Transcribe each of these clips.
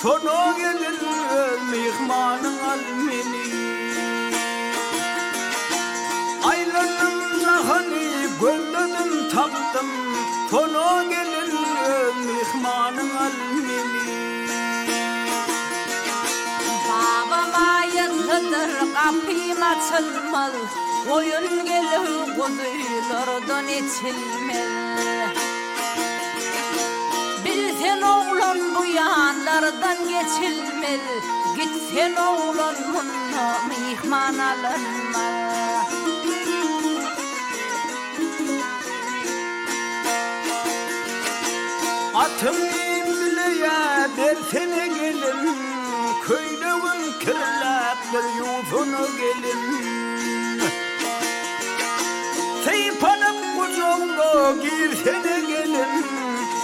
sonu gelir mihmanın almeni. Aylanın lahani gönlüm taktım, sonu gelir mihmanın almeni. Babama yazılır kapıyım açılmaz, oyun gelir kuzuylardan içilmez. Bilsen oğlan bu yanlardan geçilmez, gitsen oğlan bununla mihman alınmaz. Atım bileye dersene gelin, köylüğün kirlep bir yuvunu gelin. Seypanıp kucağına girsene gelin,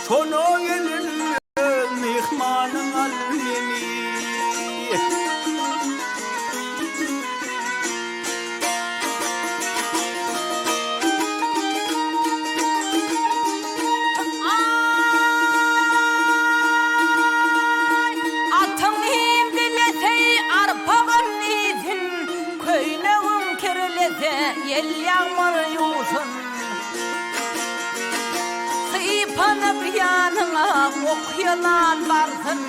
sonu gelin mihmanın almeni. Yel yağmur yağsın, sıypanıp yanına okuyalan varsın,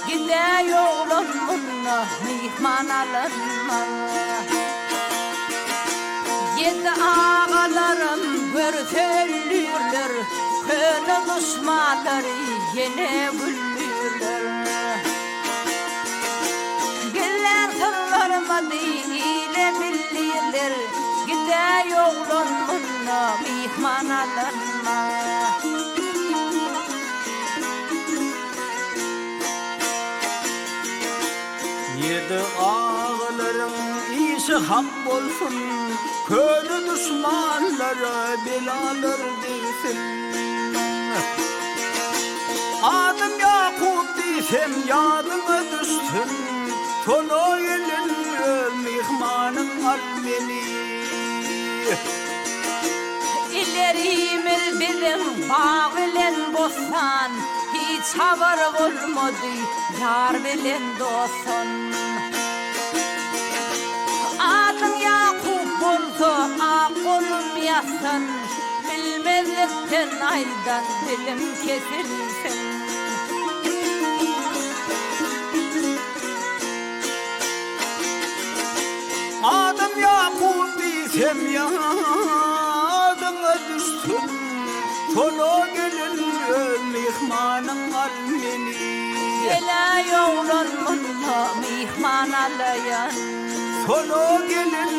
gide yolun bununla mihman alınmaz. Yedi ağalarım görselürler, könü düşmanları yine güllürler. Güller sırlarıma ile bilirler, gide yolun bununla mihman alınmaz. Yedi ağaların iyisi hak olsun, köylü düşmanları belalar bilsin. Adım Yakup desem yadıma düşsün, sonu gelir mihmanın almeni. İlerimiz bizim bağ bilen bostan, hiç haber olmadı yar bilen dostun. Adım Yakup olsa aklım yasın, bilmezlikten aydan dilim kesilsin. Adım Yakup desem yadıma düşsün, sonu gelir mihmanın almeni. Gele yolun bununla mihman alayan, sonu gelir